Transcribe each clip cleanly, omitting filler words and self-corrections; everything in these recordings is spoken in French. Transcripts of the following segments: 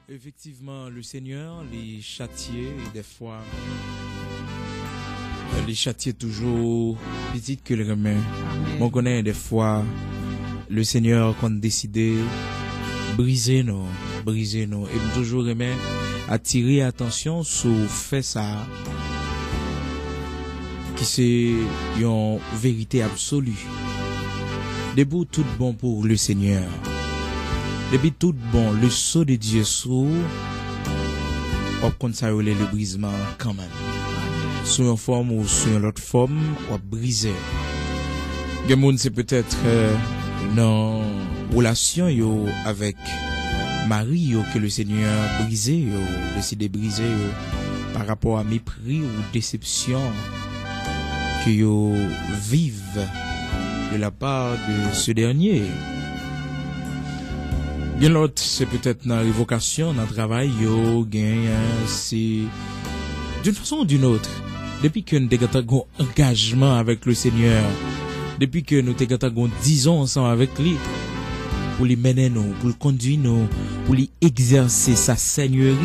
Effectivement, le Seigneur les châtiait et des fois les châtiait toujours petit que le remet. On connaît des fois le Seigneur qu'on décidé briser nous et toujours remet attirer attention sur fait ça qui c'est une vérité absolue. Debout tout bon pour le Seigneur. Depuis tout bon, le sceau de Dieu sous, on compte le brisement quand même. Sous une forme ou sous une autre forme, on briser. Gemoun c'est peut-être dans relation yo avec Marie yo, que le Seigneur brisé yo, décidé briser yo, par rapport à mépris ou déception que yo vivent de la part de ce dernier. Bien l'autre, c'est peut-être dans la révocation, dans le travail, yo, c'est d'une façon ou d'une autre. Depuis que nous avons un engagement avec le Seigneur, depuis que nous avons 10 ans ensemble avec lui, pour lui mener nous, pour le conduire nous, pour lui exercer sa seigneurie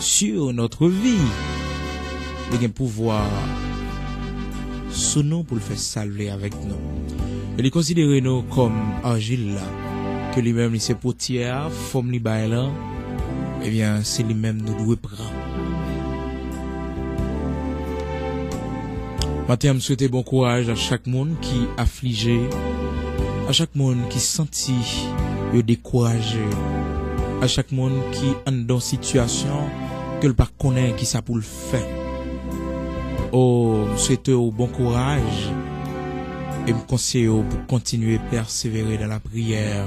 sur notre vie, il a un pouvoir sur nous pour le faire saluer avec nous. Et les considérer nous comme argile là. Que lui-même c'est potière, forme li bail là, eh bien c'est lui-même nous doit prendre. Matin, me souhaiter bon courage à chaque monde qui affligé, à chaque monde qui senti yo découragé, à chaque monde qui en dans situation que le pas connaît qui ça pour le faire. Oh, me souhaiter au bon courage et me conseiller pour continuer à persévérer dans la prière.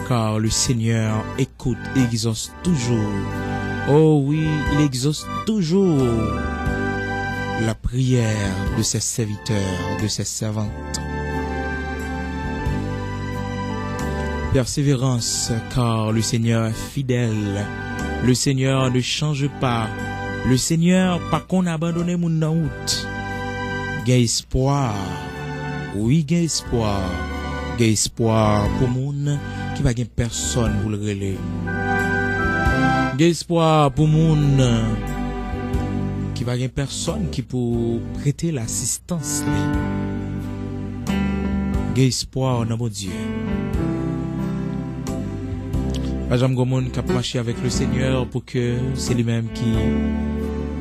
Car le Seigneur écoute et exauce toujours. Oh oui, il exauce toujours la prière de ses serviteurs, de ses servantes. Persévérance, car le Seigneur est fidèle. Le Seigneur ne change pas. Le Seigneur, pas qu'on abandonne mon route. Gain espoir. Oui, gain espoir. Gain espoir pour moun qui va gagner personne pour le relais. D'espoir pour moun qui va gagner personne qui pour prêter l'assistance. D'espoir dans mon Dieu. Pas jamais moun qui a marché avec le Seigneur pour que c'est lui-même qui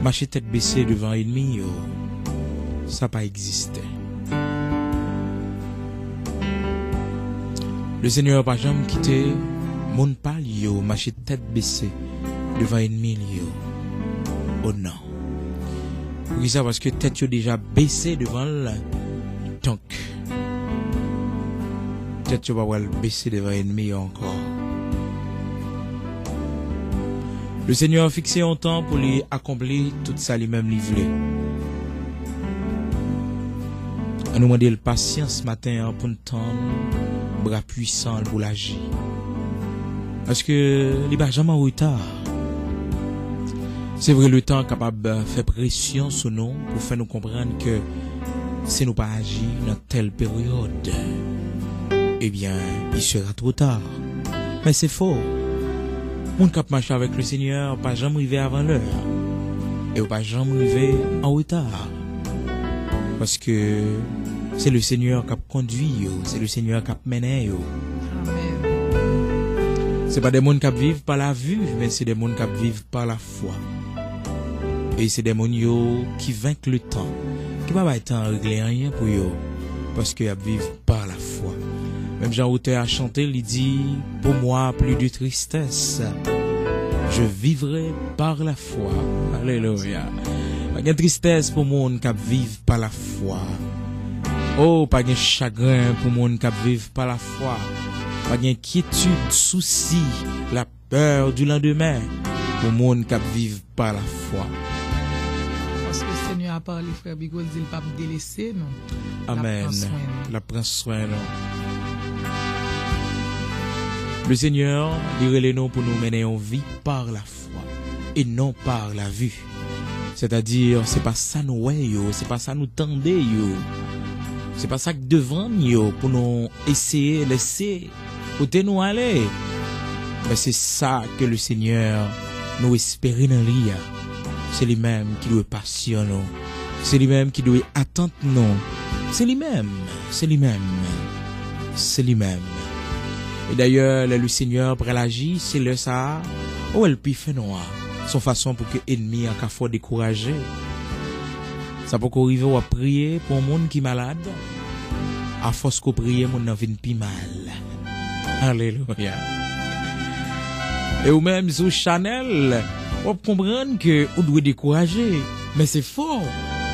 marche tête baissée devant l'ennemi. Ça pas existé. Le Seigneur pas jamais quitté mon pas yo, marcher tête baissée devant ennemi yo. Oh non. Oui ça parce que tête yo déjà baissée devant là. Donc tête yo pas baisser devant ennemi encore. Le Seigneur a fixé un temps pour lui accomplir tout ça lui-même livré. On nous demande le patience ce matin pour nous tendre bras puissant pour l'agir. Parce que il va jamais en retard. C'est vrai le temps capable de faire pression sur nous pour faire nous comprendre que si nous pas agir dans telle période, eh bien, il sera trop tard. Mais c'est faux. Mon cap marche avec le Seigneur, pas jamais arriver avant l'heure. Et pas jamais arriver en retard. Parce que c'est le Seigneur qui a conduit, c'est le Seigneur qui a mené. C'est pas des gens qui vivent par la vue, mais c'est des gens qui vivent par la foi. Et c'est des gens qui vainquent le temps, qui ne va pas être en régler rien pour eux, parce qu'ils vivent par la foi. Même Jean-Auteur a chanté, il dit, pour moi, plus de tristesse, je vivrai par la foi. Alléluia. Pas de tristesse pour les gens qui vivent par la foi. Oh, pas de chagrin pour les gens qui vivent par la foi. Pas d'inquiétude, souci, la peur du lendemain pour les gens qui vivent par la foi. Parce que le Seigneur a parlé, frère Bigol, il ne va pas me délaisser, non? Amen. La prend soin, non? Le Seigneur dirait les noms pour nous mener en vie par la foi et non par la vue. C'est-à-dire, c'est pas ça nous ouais, c'est pas ça nous tendez, c'est pas ça que devant nous pour nous essayer laisser côté nous aller. Mais c'est ça que le Seigneur nous espère dans lui. C'est lui-même qui doit passionner nous. C'est lui-même qui doit attendre nous. C'est lui-même. C'est lui-même. C'est lui-même. Et d'ailleurs, le Seigneur pour l'agir, c'est le ça. Oh, elle peut faire noir. Son façon pour que l'ennemi a qu'à faut décourager. Ça peut arriver à prier pour un monde qui est malade. À force qu'on prie, mon n'en vient plus mal. Alléluia. Et ou même sous Chanel, on comprend que on doit décourager. Mais c'est faux.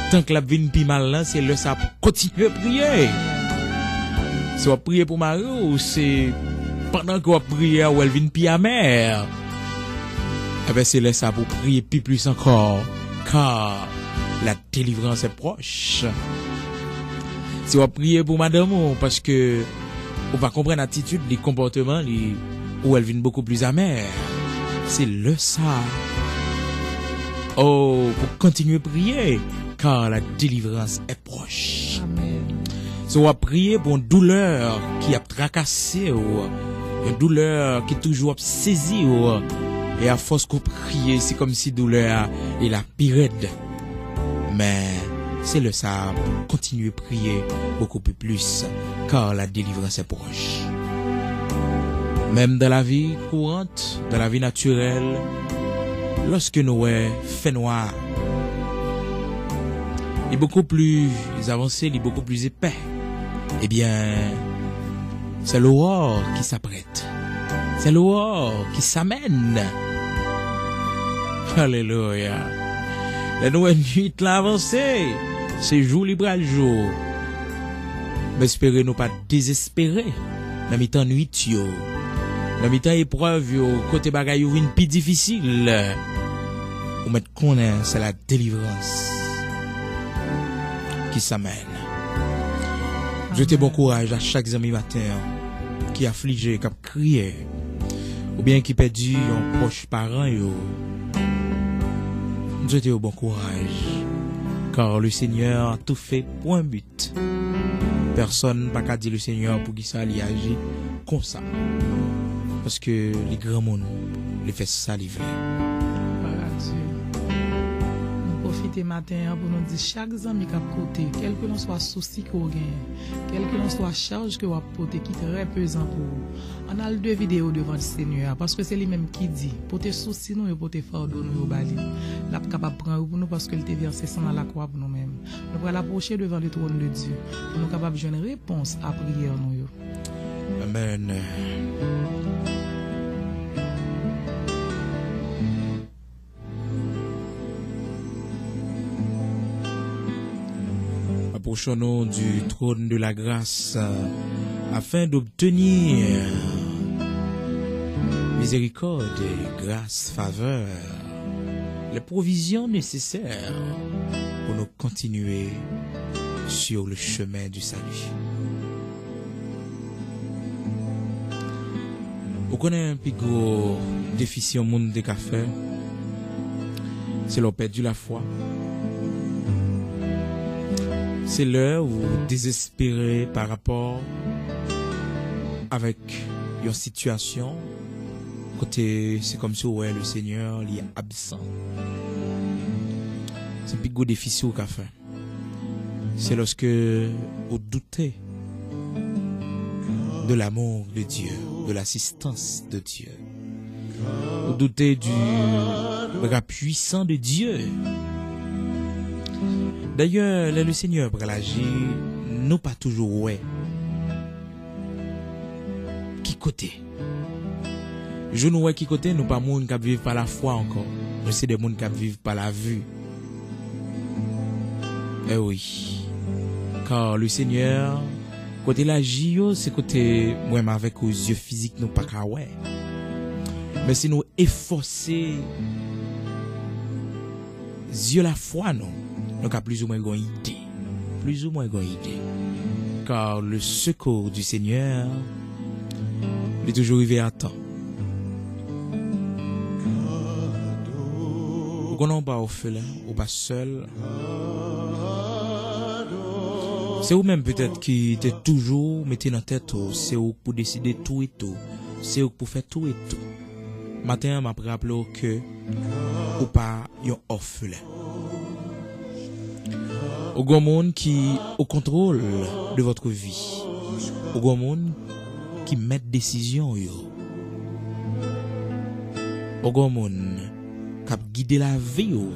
Tant que la vie n'est plus mal là, c'est le ça pour continuer à prier. Si on prie pour Mario, c'est pendant qu'on prie ou elle vient plus amère. Eh ben c'est le ça pour prier plus encore. Car la délivrance est proche. Si on prie pour madame, parce que on va comprendre l'attitude, les comportements, où elle vient beaucoup plus amère. C'est le ça. Oh, pour continuer à prier, car la délivrance est proche. Amen. Si on va prier pour une douleur qui a tracassé, une douleur qui toujours saisi, et à force qu'on prie, c'est comme si douleur est la pire. Mais c'est le ça pour continuer à prier beaucoup plus, car la délivrance est proche. Même dans la vie courante, dans la vie naturelle, lorsque nous fait noir, il est beaucoup plus avancé, il est beaucoup plus épais. Eh bien, c'est l'aurore qui s'apprête. C'est l'aurore qui s'amène. Alléluia. La nouvelle nuit l'a avancé. C'est jour libre à jour. Mais espérez nous pas désespérer. La mi-temps nuit, la mi-temps épreuve, côté bagaille ou une plus difficile. Ou mettre qu'on est, c'est la délivrance qui s'amène. Jetez bon courage à chaque ami matin qui affligé, qui a crié, ou bien qui perdu un proche parent. Jetez au bon courage, car le Seigneur a tout fait pour un but. Personne n'a pas dit le Seigneur pour qui ça lui agit comme ça. Parce que les grands mondes les fait saliver. Nous profitons matin pour nous dire chaque ami qui a côté, quel que soit souci qu'on gagne, quel que soit charge que vous portez qui est très pesant pour vous. On a deux vidéos devant le Seigneur parce que c'est lui-même qui dit pour tes soucis nous et pour tes fardeaux nous bali. Là capable prendre pour nous parce que il t'a versé sang à la croix pour nous-mêmes. Nous allons l'approcher devant le trône de Dieu pour nous capable de joindre réponse à prière nous. Amen. Approchons-nous du trône de la grâce afin d'obtenir miséricorde, grâce, faveur, les provisions nécessaires pour nous continuer sur le chemin du salut. Vous connaissez un plus gros déficit au monde des cafés, c'est leur perdu la foi. C'est l'heure où vous désespérez par rapport avec une situation. Côté, c'est comme si ouais, le Seigneur il est absent. C'est un plus gros déficit au café. C'est lorsque vous doutez de l'amour de Dieu, de l'assistance de Dieu. Vous doutez du bras puissant de Dieu. D'ailleurs, le Seigneur pour l'agir, nous pas toujours ouais. Qui côté? Je nous ouais qui côté, nous pas monde qui vivent par la foi encore. Nous c'est des monde qui vivent par la vue. Eh oui. Car le Seigneur, côté l'agir, c'est côté moi avec aux yeux physiques nous pas qu'à ouais. Mais si nous efforcer yeux la foi non. Donc, à plus ou moins une idée. Plus ou moins une idée. Car le secours du Seigneur est toujours arrivé à temps. Vous connaissez pas orphelin ou pas seul. C'est vous-même peut-être qui était toujours mettez dans tête, c'est vous pour décider tout et tout. c'est pour faire tout et tout. Matin, m'a rappelé que ou pas yon orphelin. Au grand monde qui au contrôle de votre vie. Au grand monde qui met décision yo. Au grand monde qui a guidé la vie yo.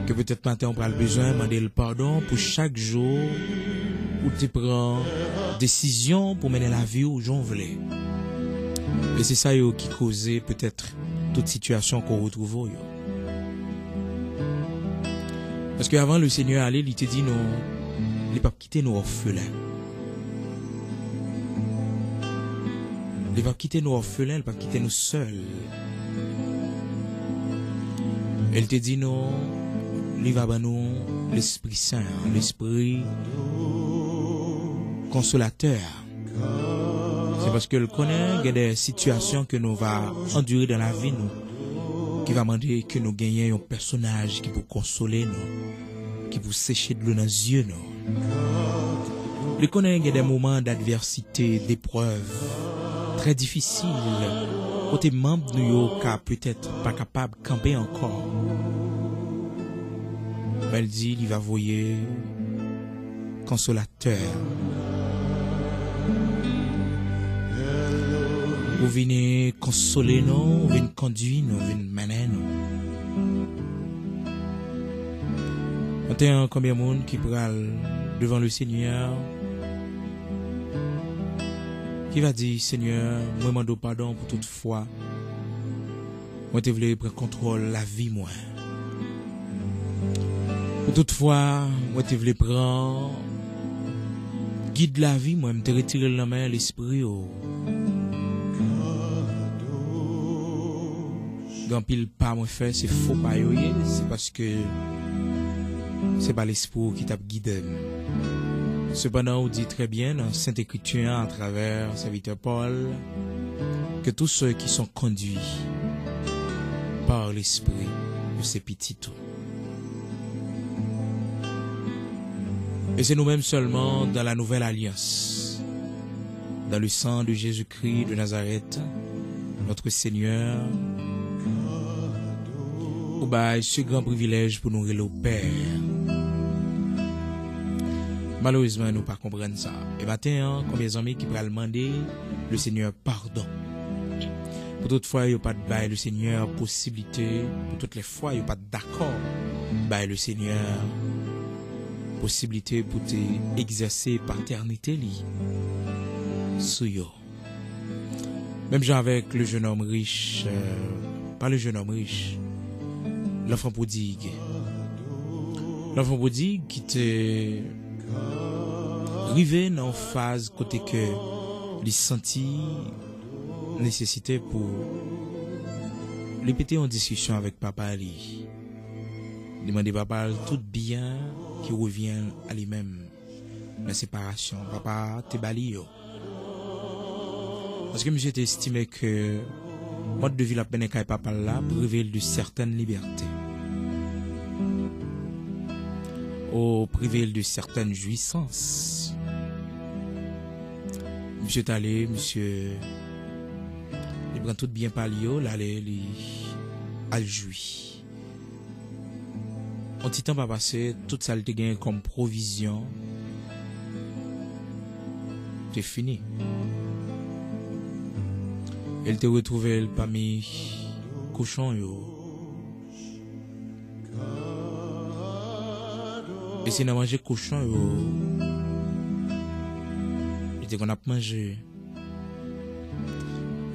Que peut-être matin on prend le besoin de demander le pardon pour chaque jour où tu prends décision pour mener la vie où j'en voulais. Et c'est ça yo, qui causait peut-être toute situation qu'on retrouve. Yo. Parce qu'avant le Seigneur allait, il te dit non, il ne pas quitter nos orphelins. Il ne pas quitter nos orphelins, il ne pas quitter nous seuls. Il te dit non, il va nous l'Esprit Saint, l'Esprit consolateur. C'est parce que le connaît, il y a des situations que nous va endurer dans la vie, nous, qui va demander que nous gagnions un personnage qui peut consoler nous, qui peut sécher de l'eau dans les yeux, nous. Le connaît, il y a des moments d'adversité, d'épreuves, très difficiles, côté membre de nous, qui peut-être pas capable de camper encore. Mais il dit, il va voyer consolateur. Vous venez consoler nous, vous venez conduire nous, vous venez mener nous. Maintenant, combien de monde qui pral devant le Seigneur, qui va dire, Seigneur, moi demande pardon pour toute fois. Moi te voulais prendre contrôle la vie moi. Pour toute fois, moi te voulais prendre guide la vie moi, me te retirer la main l'esprit oh. Quand pile pas moi fait c'est faux pas yoye, c'est parce que c'est pas l'esprit qui t'a guidé. Cependant, on dit très bien dans Sainte Écriture à travers serviteur Paul que tous ceux qui sont conduits par l'esprit de ces petits tout. Et c'est nous-mêmes seulement dans la nouvelle alliance, dans le sang de Jésus-Christ de Nazareth, notre Seigneur, au bail ce grand privilège pour nous relever au Père. Malheureusement, nous ne comprenons pas ça. Et maintenant, combien d'amis qui pourraient demander le Seigneur pardon. Pour toutes les fois, il n'y a pas de bail le Seigneur possibilité. Pour toutes les fois, il n'y a pas d'accord bail le Seigneur possibilité pour exercer paternité li. Souyo. Même genre avec le jeune homme riche, pas le jeune homme riche, l'enfant prodigue. L'enfant prodigue qui était arrivé dans une phase côté que il sentit nécessité pour répéter en discussion avec papa lui. Demander papa tout bien qui revient à lui-même la séparation. Papa te bali yo. Parce que monsieur estimé que mode de vie la peine qu'à papa là privé de certaines libertés. Au privé de certaines jouissances. Monsieur est allé, monsieur il prend tout bien par lui, là il a joui. En petit temps pas passé, toute ça te gagne comme provision. C'est fini. Elle te retrouvé parmi cochons yo. Et c'est n'a mangé cochon yo. Et qu'on a mangé.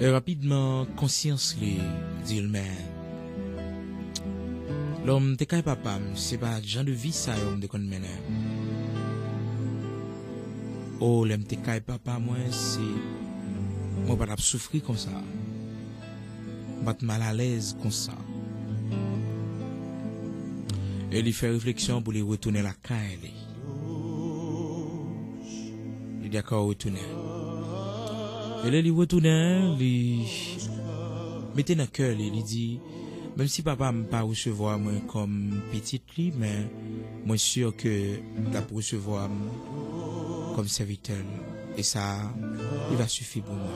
Et rapidement conscience li dit le maire. L'homme te kay papa, c'est pas genre de vie ça homme de kon mener. Oh, l'homme te kay papa moi c'est moi pas souffrir comme ça. Pas mal à l'aise comme ça. Et il fait réflexion pour lui retourner la caille. Il est d'accord retourner. Et là il retourne, il mettait dans cœur, il dit même si papa me pas recevoir moi comme petite lui, mais moi sûr que la recevoir comme serviteur Et ça, il va suffire pour moi.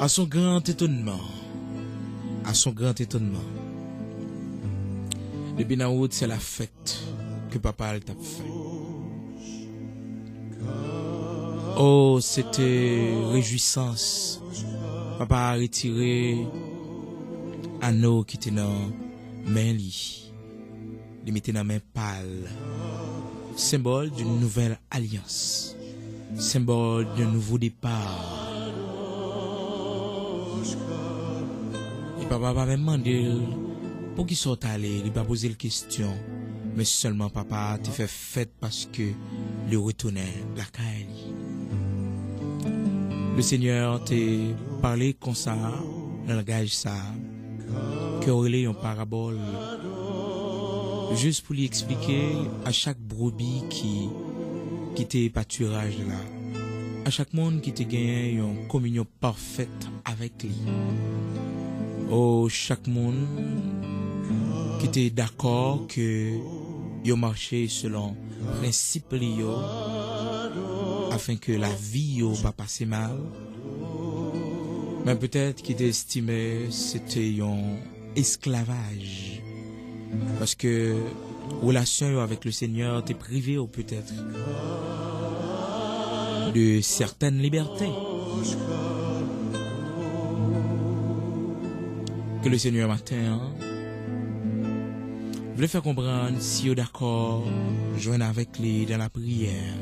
À son grand étonnement, depuis la route, c'est la fête que papa t'a fait. Oh, c'était réjouissance. Papa a retiré anneau qui était dans main li. Il mettait dans main pâle. Symbole d'une nouvelle alliance. Symbole d'un nouveau départ. Et papa va même demander pour qui sont allés, il va poser la question. Mais seulement papa te fait fête parce que le retournait la caille. Le Seigneur t'a parlé comme ça, dans le langage ça, que relais en parabole, juste pour lui expliquer à chaque brebis qui était pâturage là, à chaque monde qui te gagné une communion parfaite avec lui. Oh, chaque monde qui était d'accord que yo marché selon principe yo afin que la vie yo pas passer mal. Mais peut-être qu'il estimait c'était un esclavage parce que relation avec le Seigneur t'est privé ou peut-être de certaines libertés. Que le Seigneur matin voulait faire comprendre si vous êtes d'accord, joindre avec lui dans la prière.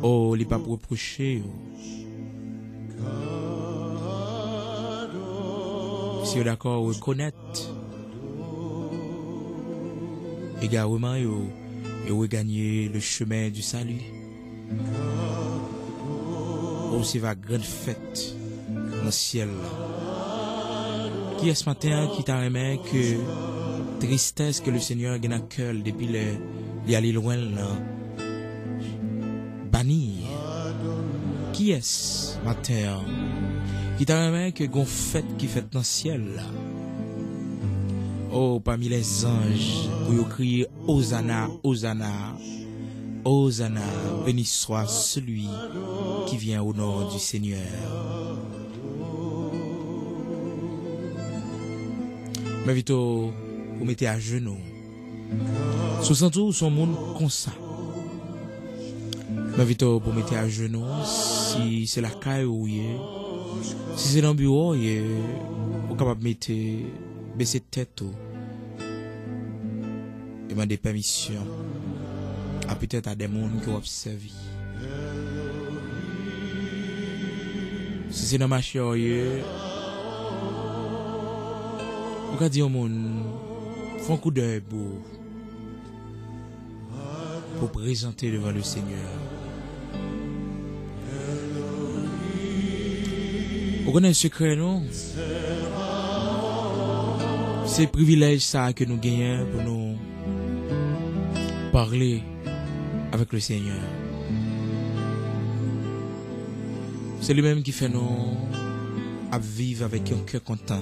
Oh, il n'est pas pour reprocher. Si vous êtes d'accord, reconnaître. Également, vous regagner le chemin du salut. Oh, c'est la grande fête dans le ciel. Qui est ce matin qui t'a aimé que tristesse que le Seigneur a dans le cœur depuis il aller loin là, banni. Qui est ce matin qui t'a aimé que gon fête qui fait dans le ciel là? Oh, parmi les anges, pour crier Hosanna, Hosanna, Hosanna, béni soit celui qui vient au nom du Seigneur. Mais vite, vous mettez à genoux. Sous tout son monde comme ça. Mais vite, vous mettez à genoux. Si c'est la caille ou si c'est dans le bureau, vous capable de mettre baisser tête. Demander permission à peut-être à des gens qui ont observé. Si c'est dans ma chère, vous pouvez dire au monde, font un coup d'œil pour présenter devant le Seigneur. Vous connaissez le secret, non? C'est le privilège ça que nous gagnons pour nous parler avec le Seigneur. C'est lui-même qui fait nous vivre avec un cœur content.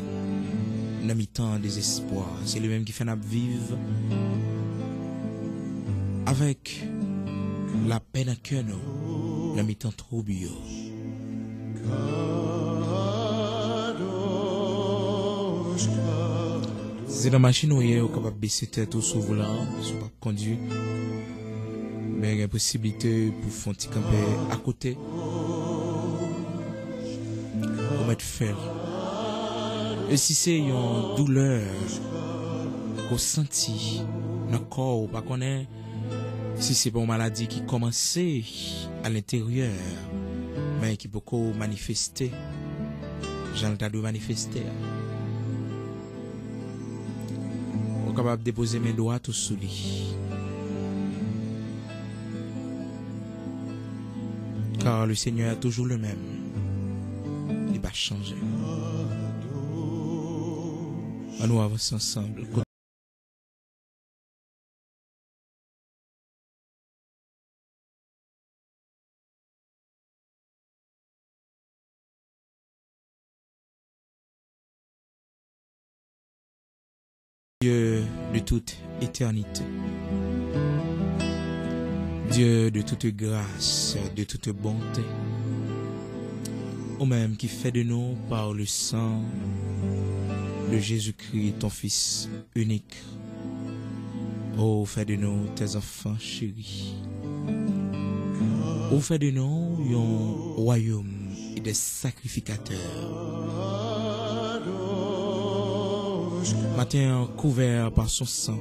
Dans mi-temps désespoir, c'est lui-même qui fait nous vivre avec la peine à cœur nous, dans mi-temps trouble. C'est dans la machine où il est capable de baisser tête au sous volant, sur pas conduire. Mais il y a une possibilité pour faire un petit camper à côté. Pour mettre fer. Et si c'est une douleur qu'on sentit dans le corps, pas qu'on est, si c'est pas une maladie qui commençait à l'intérieur, mais qui peut manifester, j'ai le temps de manifester. On est capable de déposer mes doigts tout sous lui. Car le Seigneur est toujours le même. Il va changer. On nous avance ensemble. Dieu de toute éternité, Dieu de toute grâce, de toute bonté, au même qui fait de nous par le sang de Jésus-Christ, ton Fils unique. Oh, fais de nous tes enfants chéris. Oh, fais de nous un royaume et des sacrificateurs. Matin, couvert par son sang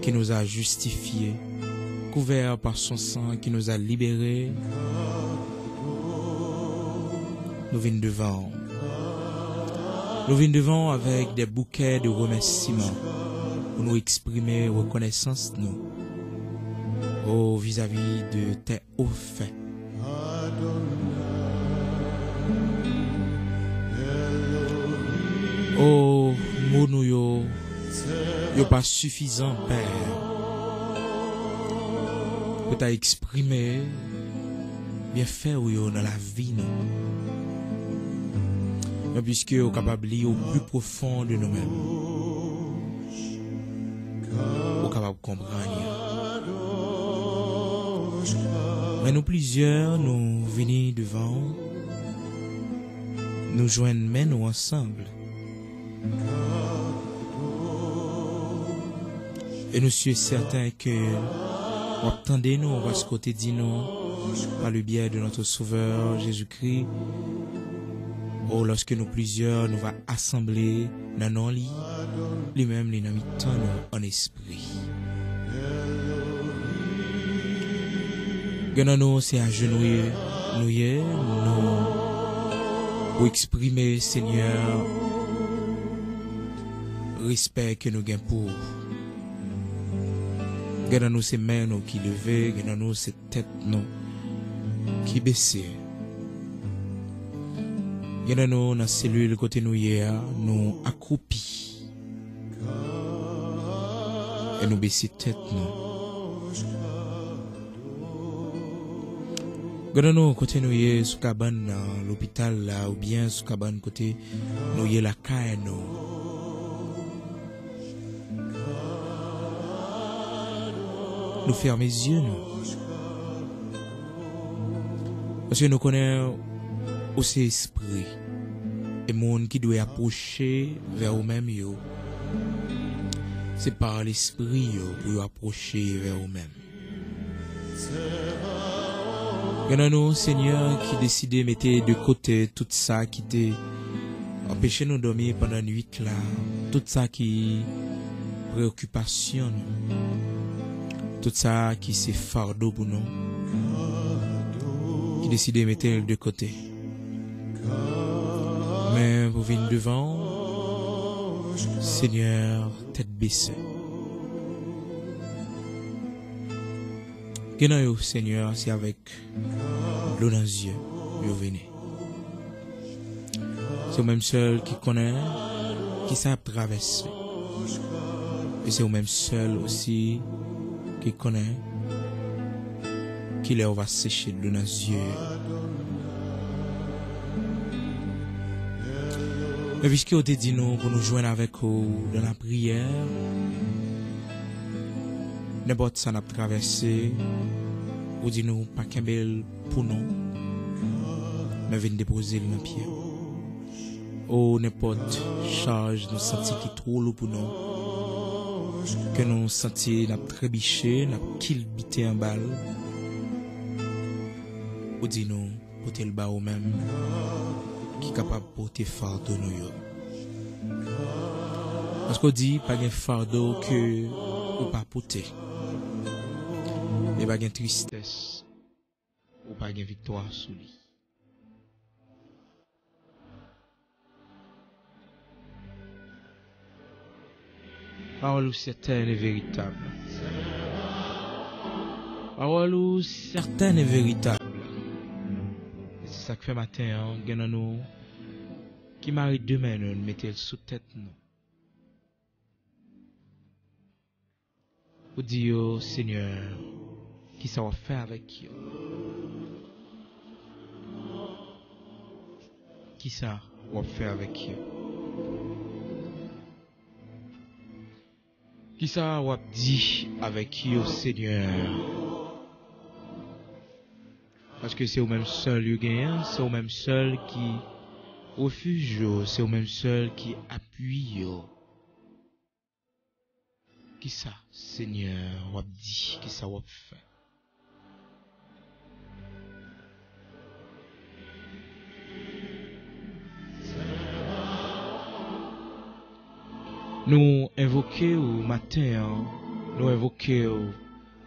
qui nous a justifiés, couvert par son sang qui nous a libérés, nous venons devant. Nous venons devant avec des bouquets de remerciements pour nous exprimer reconnaissance nous. Oh, vis-à-vis de tes hauts faits. Oh, mon nous yo pas suffisant, Père, pour t'exprimer bien fait ou yo dans la vie nous. Mais puisque nous sommes capables de au plus profond de nous-mêmes, nous sommes capables de comprendre. Mais nous plusieurs, nous venons devant, nous joignons main nous ensemble. Et nous sommes certains que vous attendez nous, on va ce côté dit nous, par le biais de notre Sauveur Jésus-Christ. Oh, lorsque nous plusieurs nous va assembler dans nos lits, lui-même les noms en esprit. Nous c'est agenouiller, nous pour exprimer, Seigneur, respect que nous gagnons pour. Nous c'est mains nous qui levées, nous c'est tête nous qui baissées. Nous dans la cellule côté nous hier, nous accroupis et nous baisser tête nous. Nous côté nous hier sous cabane dans l'hôpital là ou bien sous cabane côté nous hier la caille nous. Nous fermons les yeux nous. Parce que nous connaissons aussi esprit et monde qui doit approcher vers eux-mêmes yo. C'est par l'esprit yo pour approcher vers eux-mêmes. Nous, Seigneur, qui décide de mettre de côté tout ça qui t'a empêché nous dormir pendant la nuit là, tout ça qui préoccupation, tout ça qui c'est fardeau pour nous, qui décide de mettre de côté. Mais vous venez devant, Seigneur, tête baissée. Genayou, Seigneur, c'est avec l'eau dans les yeux, vous venez. C'est vous-même seul qui connaît, qui sait traverser. Et c'est vous-même seul aussi qui connaît, qui là va sécher l'eau dans les yeux. Mais puisque vous avez dit nous pour nous joindre avec vous dans la prière, n'importe ça n'a traversé, vous dites nous pas qu'un bel pour nous, mais venez déposer le pied. Oh, n'importe charge nous sentir qui trop lourd pour nous, que nous sentir n'a trébiché, n'a kilbité en balle. Vous dites nous porter le bas au même, qui est capable de porter fardeau nous. Parce qu'on dit pas un fardeau que ou pas porter. Et pas de tristesse ou pas de victoire sous lui. Parole certaine et véritable. Parole certaine et véritable. Et c'est ça que fait matin, nous qui marie demain, nous mettez sous tête nous. Vous dites, Seigneur, qui ça va faire avec eux? Qui ça va faire avec eux? Qui ça va dire avec eux, Seigneur? Parce que c'est au même seul you gagnent, c'est au même seul qui refuge, c'est au même seul qui appuie. Qui ça, Seigneur, ou dit, qui ça ou fait? Nous invoquons au matin, nous invoquons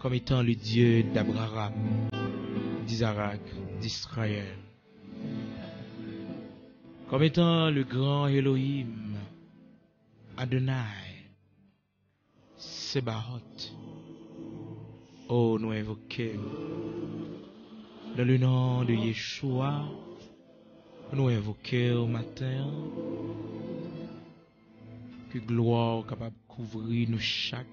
comme étant le Dieu d'Abraham, d'Isaac, d'Israël. Comme étant le grand Elohim, Adonai, Sebaot. Oh, nous invoquons dans le nom de Yeshua, nous invoquons au matin que gloire capable de couvrir nous chaque,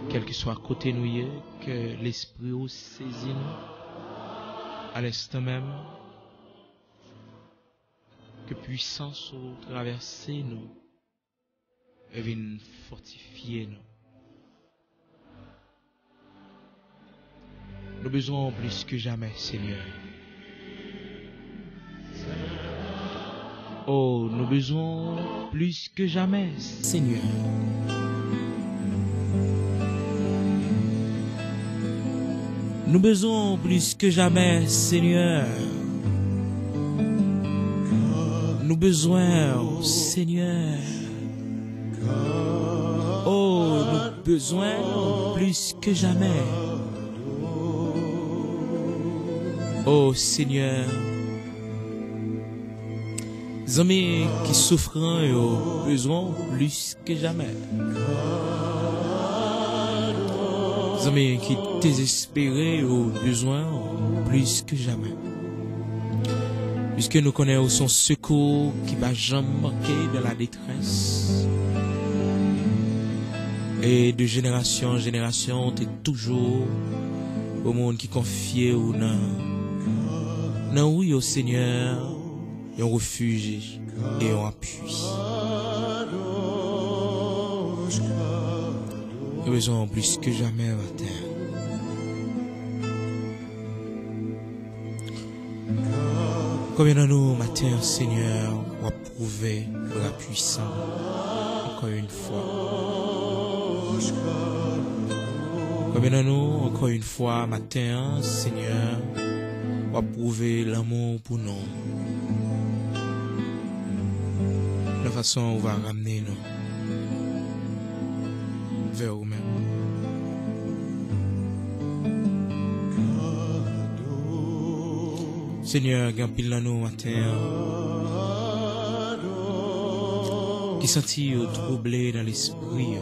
quel que soit côté nous, que l'esprit au saisit nous, à l'instant même, que puissance au traverser nous, et vienne fortifier nous. Nous besoin plus que jamais, Seigneur. Oh, nous besoin plus que jamais, Seigneur. Nous besoin plus que jamais, Seigneur. Nous besoin, Seigneur. Oh, nous besoin plus que jamais. Oh, Seigneur. Amis qui souffrent ont besoin plus que jamais. Amis qui désespérés ont besoin plus que jamais. Puisque nous connaissons son secours qui va jamais manquer de la détresse. Et de génération en génération, tu es toujours au monde qui confie ou non. Non, oui, au Seigneur. Et on refuge et on appuie. Nous avons besoin plus que jamais matin. Combien de nous matin, Seigneur, on va prouver la puissance encore une fois. Combien de nous, encore une fois, matin, Seigneur, on va prouver l'amour pour nous. La façon on va ramener nous vers nous-mêmes. Seigneur, gampil dans nous matin qui sentit troublé dans l'esprit.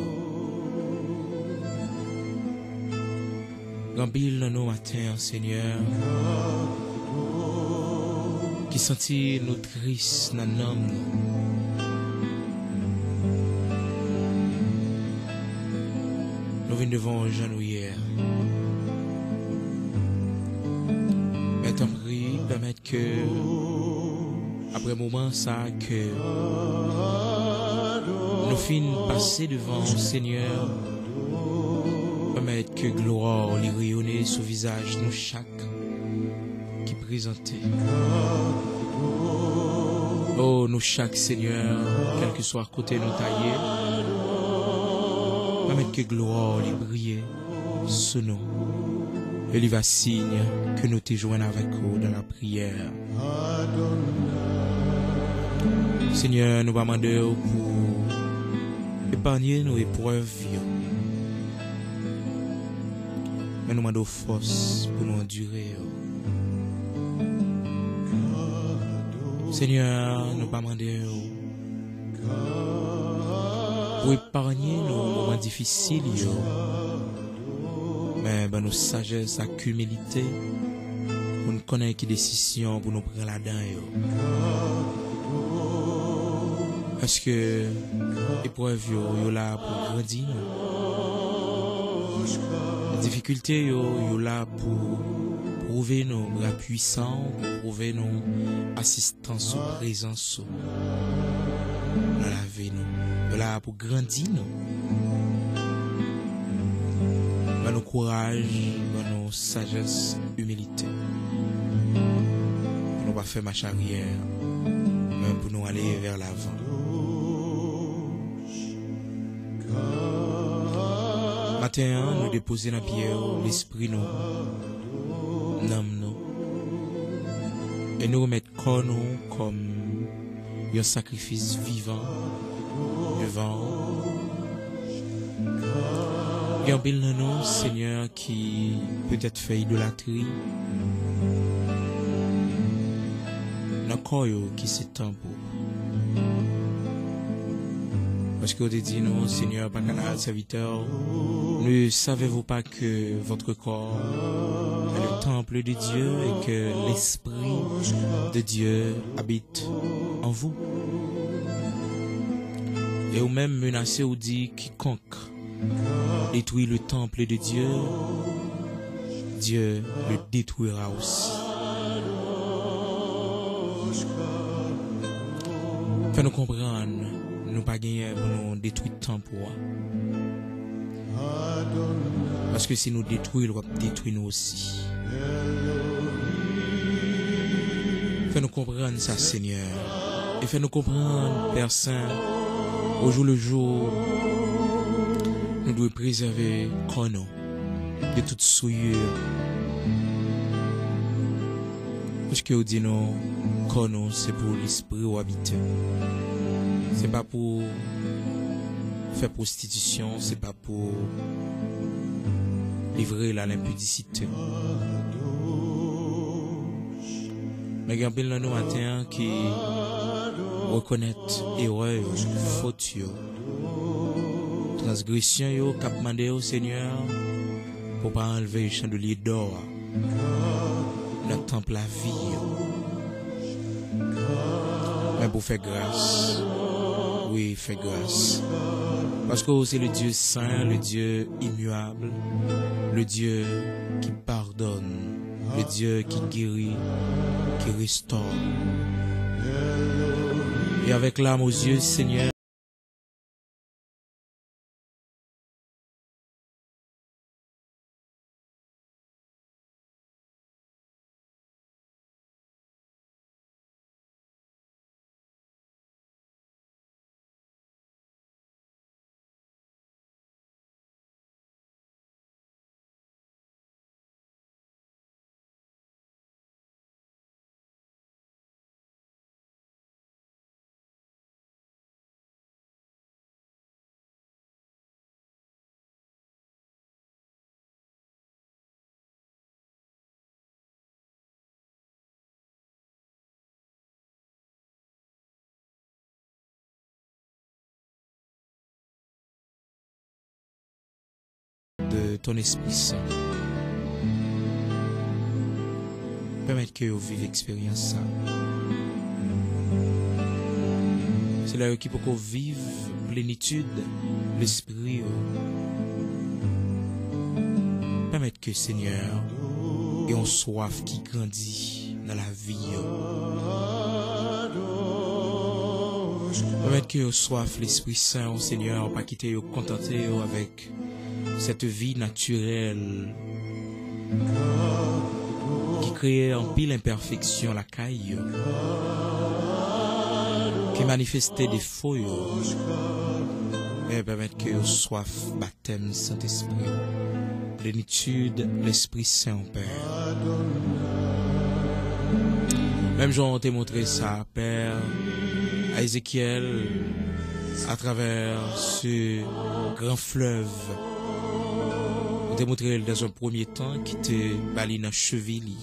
Gampil dans nous matin, Seigneur, qui sentit nous tristes dans l'âme. Nous venons devant un genou hier. Mais t'en prie, permettre que, après un moment, ça, que nous finissons passer devant le Seigneur, permettre que gloire les rayonner sous visage nous chaque qui présentait. Oh, nous chaque Seigneur, quel que soit côté nous taillé, permettre que gloire les briller sous nous. Et il va signe que nous te joignons avec vous dans la prière. Seigneur, nous va demander pour épargner nos épreuves. Mais nous demandons force pour nous endurer. Seigneur, nous va demander pour épargner nos moments difficiles. Mais nos sagesse, à humilité, pour nous connaître qui décision pour nous prendre là-dedans. Parce que l'épreuve est là pour grandir. Les difficultés sont là pour prouver nos bras puissants, pour prouver nos assistances ou présence dans la vie. Nous là pour grandir. Ban nous courage, ban nous sagesse, humilité. Pour nous pas faire marche arrière, mais pour nous aller vers l'avant. Matin, nous déposer dans pierre l'esprit nous, l'âme nous, et nous remettre corps nous comme un sacrifice vivant devant. Il y a un pile dans nous, Seigneur, qui peut-être fait idolâtrie, dans le corps qui s'étend pour. Parce que vous avez dit, non, Seigneur, par canal serviteur, ne savez-vous pas que votre corps est le temple de Dieu et que l'Esprit de Dieu habite en vous? Et ou même menacé ou dit, quiconque détruit le temple de Dieu, Dieu le détruira aussi. Fais-nous comprendre. Nous pas gagner pour nous détruire le temple. Parce que si nous détruisons, il va détruire nous aussi. Fais-nous comprendre ça, Seigneur. Et fais-nous comprendre, Père Saint, au jour le jour, nous devons préserver corps nous de toute souillure. Parce que nous dit non, corps nous, c'est pour l'esprit ou habiter. C'est pas pour faire prostitution, c'est pas pour livrer la l'impudicité. Mais il y a un dans nous matin qui reconnaît erreur, faute, transgression, cap mandé au Seigneur pour pas enlever le chandelier d'or, notre temple la vie, mais pour faire grâce. Oui, fais grâce. Parce que c'est le Dieu saint, le Dieu immuable, le Dieu qui pardonne, le Dieu qui guérit, qui restaure. Et avec l'âme aux yeux, Seigneur, de ton Esprit Saint. Permettre que vous viviez l'expérience ça. C'est là qu'il faut qu'on vive plénitude, l'Esprit. Permettre que Seigneur ait une soif qui grandit dans la vie. Permettre que soif l'Esprit Saint, Seigneur, pas quitter ou contenter avec cette vie naturelle qui crée en pile imperfection la caille, qui manifestait des faux, et permettre que soif baptême Saint-Esprit, plénitude l'Esprit Saint, Père. Même Jean t'a montré ça, Père, à Ézéchiel, à travers ce grand fleuve. On t'a montré dans un premier temps qui te baline en cheville.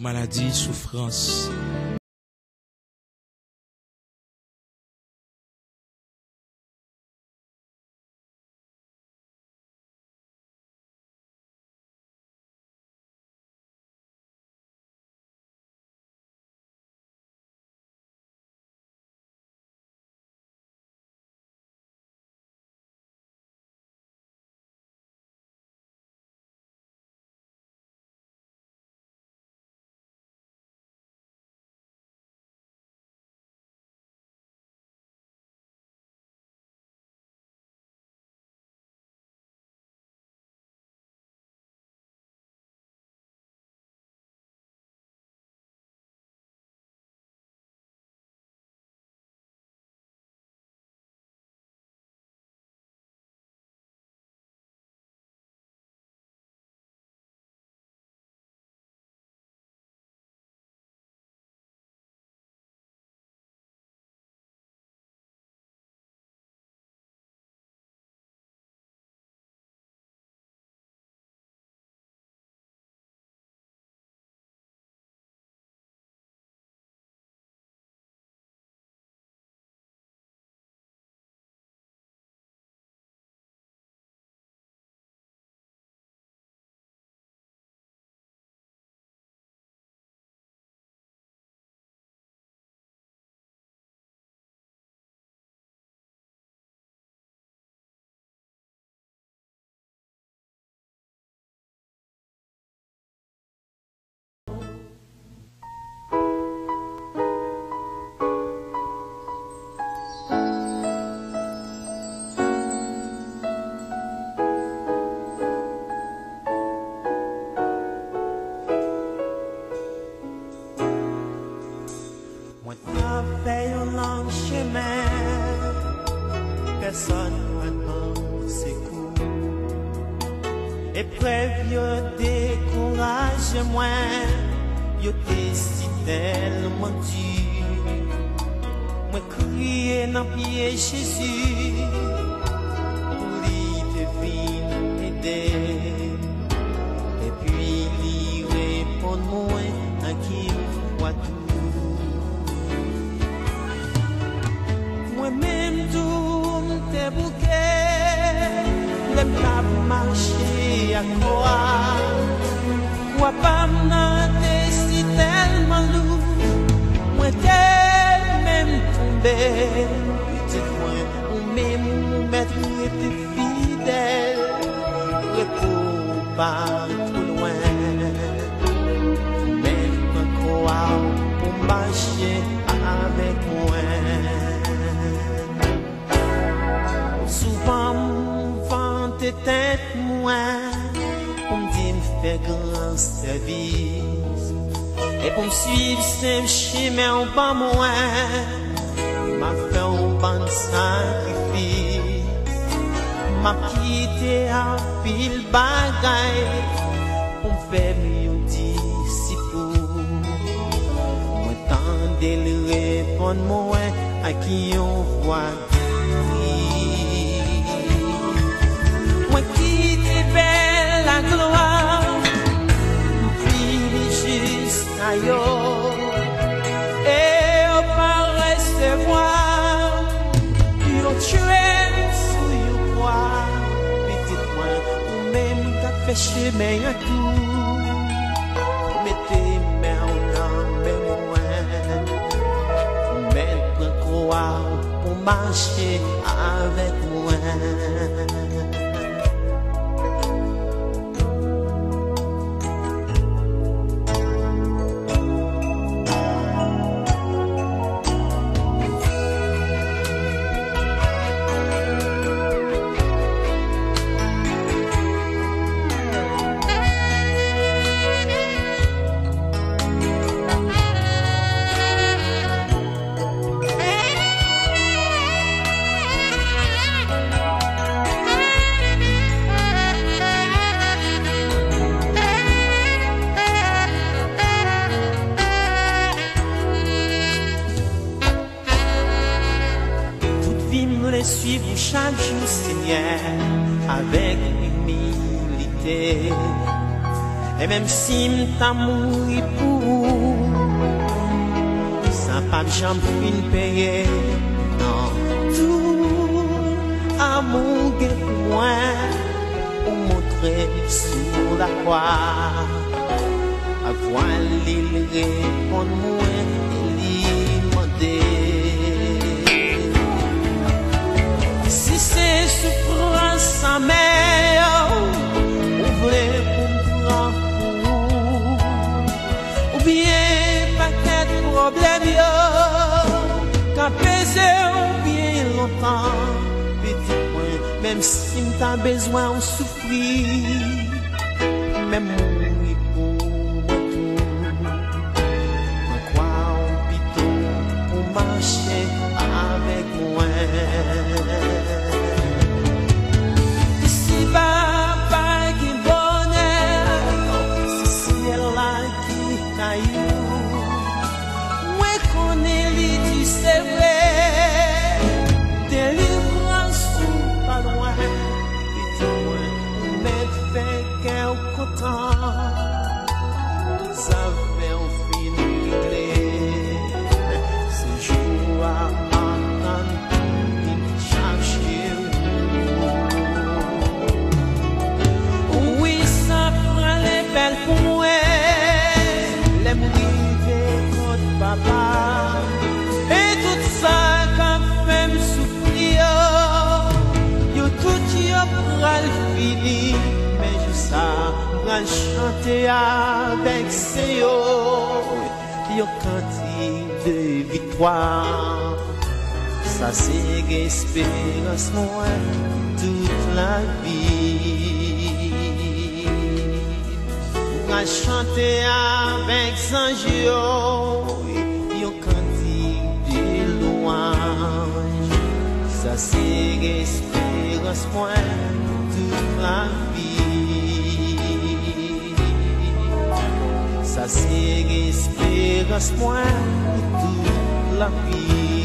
maladie, souffrance. Personne maintenant s'écoute. Épreuve, yo décourage moi, yo t'es si tellement dur. Moi crier dans pied Jésus, pour lui te m'aider. Et puis lui répond moi à qui voit tout. Moi-même tout te bouquet, le pas marcher à quoi? Quoi pas m'nante si tellement lourd, moi t'es même tombé. Petit point, ou même ou mettre était fidèle, repos pas trop loin. Même quoi pour marcher avec moi. Souvent m'vante tête moi pour me dire me faire grand service et pour me suivre ce chemin ou pas moi m'a fait un bon sacrifice m'a quitté à pile bagaille pour me faire mieux disciple moi tendez le répondre moi à qui on voit. Moi qui t'es belle la gloire, puis jusqu'à yo, et on va recevoir, yo tuer sous yo quoi, petit point, ou même t'as fait chemin à tout, mettez main dans mes mains, mettre croire pour marcher avec moi. Suivre chaque jour, Seigneur, avec humilité. Et même si m't'a mouru pour pas jamais fin payer. Non, tout amour que moi pour montrer sur la croix. À voile il répond moi il demander. Si c'est souffrance sa mère, ouvrez pour me prendre ou bien paquet de problèmes qu'à peser ou bien longtemps. Petit point, même si t'as besoin de souffrir, même mourir pour marcher avec moi. Ici papa qui bonheur, c'est ciel là qui caillou. Moi connais lui tu sais vrai, délivrance ou pas loin. Petit moi, mais fait qu'elle content. Tout ça fait un film réglé. Oui, ça prend les belles pour moi, les mourir contre papa, et tout ça quand fait me souffrir, yo tout yo pral fini, mais je sais pral chanter avec ces yo cantique de victoire. Ça c'est l'espérance moi toute la vie. On a chanté avec Sanjio, yo cantique de louange. Ça c'est l'espérance moi toute la vie. Ça c'est l'espérance moi toute la vie.